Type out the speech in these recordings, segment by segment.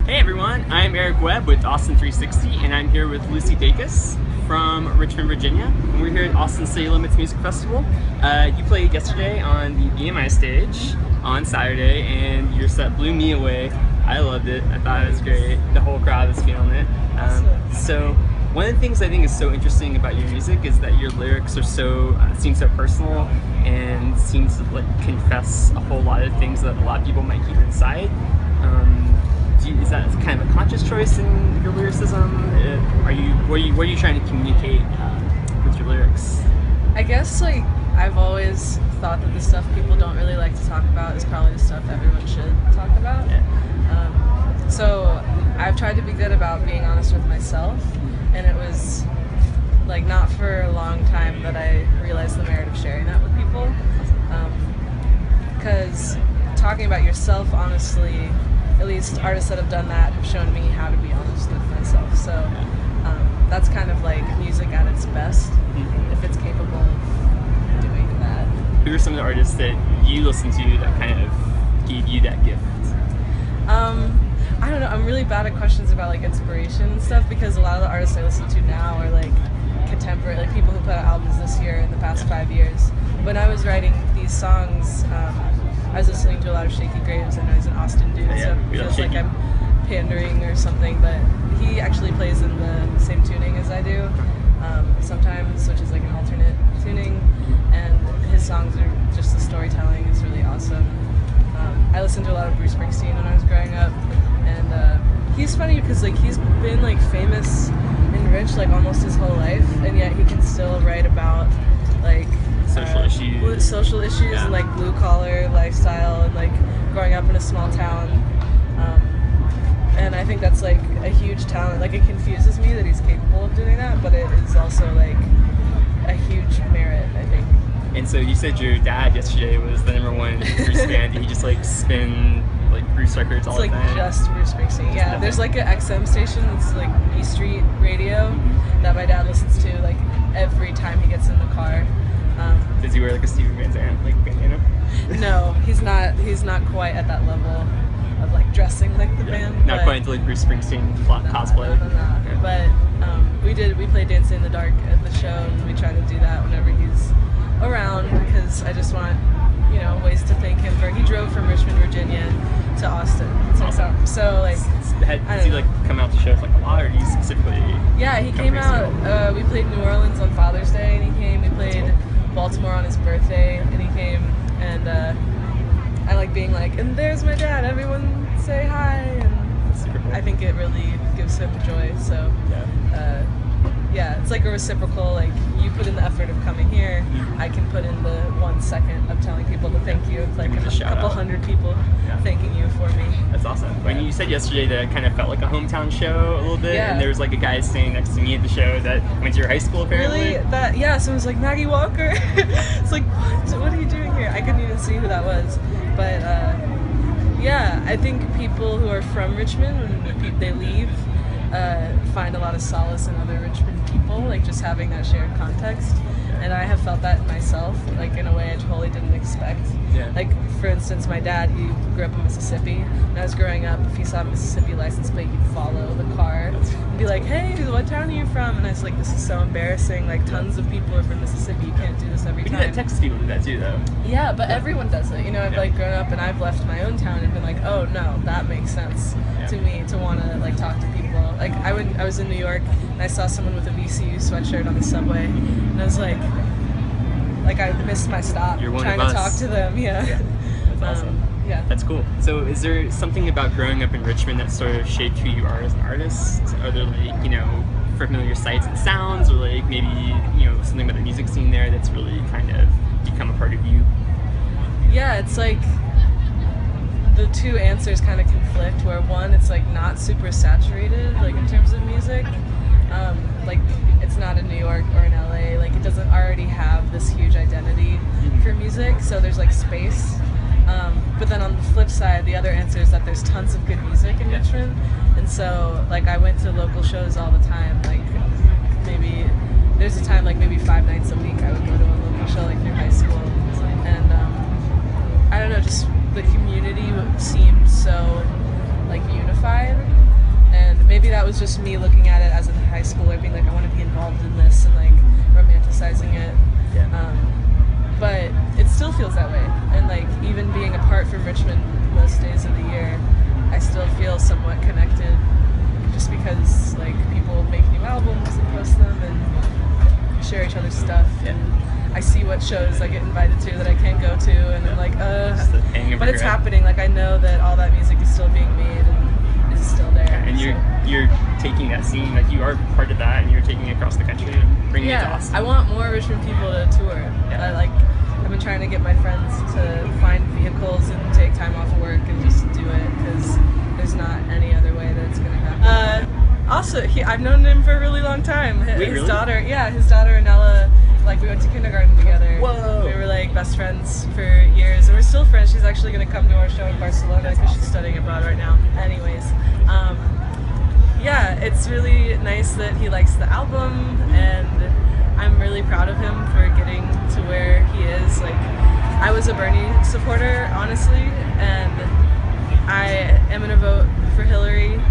Hey everyone, I'm Eric Webb with Austin 360, and I'm here with Lucy Dacus from Richmond, Virginia. And we're here at Austin City Limits Music Festival. You played yesterday on the BMI stage on Saturday, and your set blew me away. I loved it. I thought it was great. The whole crowd was feeling it. So one of the things I think is so interesting about your music is that your lyrics are seem so personal and seem to confess a whole lot of things that a lot of people might keep inside. Is that kind of a conscious choice in your lyricism? What are you trying to communicate with your lyrics? I guess I've always thought that the stuff people don't really like to talk about is probably the stuff everyone should talk about. Yeah. So I've tried to be good about being honest with myself, and it was not for a long time that I realized the merit of sharing that with people. Because talking about yourself honestly, at least artists that have done that have shown me how to be honest with myself. So that's kind of like music at its best, if it's capable of doing that. Who are some of the artists that you listen to that kind of gave you that gift? I don't know. I'm really bad at questions about inspiration and stuff, because a lot of the artists I listen to now are contemporary, people who put out albums this year in the past 5 years. When I was writing these songs, I was listening to a lot of Shaky Graves. I know he's an Austin dude, so it feels like I'm pandering or something, but he actually plays in the same tuning as I do sometimes, which is an alternate tuning, and his songs are just, the storytelling is really awesome. I listened to a lot of Bruce Springsteen when I was growing up, and he's funny because he's been famous and rich almost his whole life, and yet he can still write about social issues yeah. and blue collar lifestyle and growing up in a small town. And I think that's a huge talent. It confuses me that he's capable of doing that, but it is also a huge merit, I think. And so you said your dad yesterday was the #1 Bruce fan. Did he just spin Bruce records all the time? It's just Bruce Springsteen. Yeah, there's an XM station that's E Street Radio that my dad listens to every time he gets in the car. Does he wear a Steven Van Zandt bandana? No, he's not quite at that level of dressing like the band. Not quite until Bruce Springsteen cosplay. No. Yeah. But we played Dancing in the Dark at the show, and we try to do that whenever he's around, because I just want ways to thank him for, he drove from Richmond, Virginia to Austin. Awesome. So does he come out to shows a lot, or do you specifically? Yeah, he came out. We played New Orleans on Father's Day, and he came. We played Baltimore on his birthday, and he came. And I like being and there's my dad. Everyone say hi. And super cool. I think it really gives him joy. So yeah, it's a reciprocal. You put in the effort of coming here, I can put in the 1 second of telling people to thank you. It's a couple hundred people thanking you for me. That's awesome. When you said yesterday that it kind of felt like a hometown show a little bit, and there was a guy standing next to me at the show that went to your high school apparently. Really? Someone was Maggie Walker. It's what are you doing here? I couldn't even see who that was. But I think people who are from Richmond, when they leave, find a lot of solace in other Richmond people, just having that shared context. And I have felt that myself, in a way I totally didn't expect. Yeah. For instance, my dad, he grew up in Mississippi. When I was growing up, if he saw a Mississippi license plate, he'd follow the car and be hey, what town are you from? And I was this is so embarrassing. Tons of people are from Mississippi. You can't do this every time. Texas people do that too, though. Yeah, but everyone does it. I've grown up and I've left my own town and been oh no, that makes sense to me to want to talk to people. I was in New York and I saw someone with a VCU sweatshirt on the subway, and I was I missed my stop trying to talk to them. Yeah. That's awesome. Yeah. That's cool. So is there something about growing up in Richmond that sort of shaped who you are as an artist? Are there familiar sights and sounds, or maybe something about the music scene there that's really kind of become a part of you? Yeah, it's the two answers kind of conflict, where one, it's not super saturated in terms of music. It's not in New York or in LA. It doesn't already have this huge identity for music, so there's space. But then on the flip side, the other answer is that there's tons of good music in Richmond, and so I went to local shows all the time. Maybe there's a time maybe 5 nights a week I would go to a local show through high school, and I don't know, just the community seemed so unified. that was just me looking at it as a high schooler, being like, I want to be involved in this and like romanticizing it. But it still feels that way, and like even being apart from Richmond most days of the year, I still feel somewhat connected, just because like people make new albums and post them and share each other's stuff, and I see what shows I get invited to that I can't go to, and I'm like, but it's happening. Like I know that all that music is still being made and is still there. And you're taking that scene, like you are part of that, and you're taking it across the country and bringing it to Austin. I want more Richmond people to tour. I've been trying to get my friends to find vehicles and take time off of work and just do it, because there's not any other way that it's gonna happen. Also, I've known him for a really long time. His daughter Anella, like we went to kindergarten together. Whoa. We were like best friends for years, and we're still friends. She's actually gonna come to our show in Barcelona because she's studying abroad right now. Anyways, yeah, it's really nice that he likes the album, and I'm really proud of him for getting to where he is. Like, I was a Bernie supporter, honestly, and I am gonna vote for Hillary,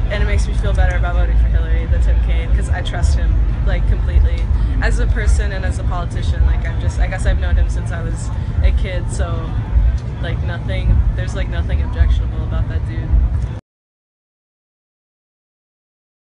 and it makes me feel better about voting for Hillary than Tim Kaine, because I trust him like completely as a person and as a politician. Like I guess I've known him since I was a kid, so like there's like nothing objectionable about that dude.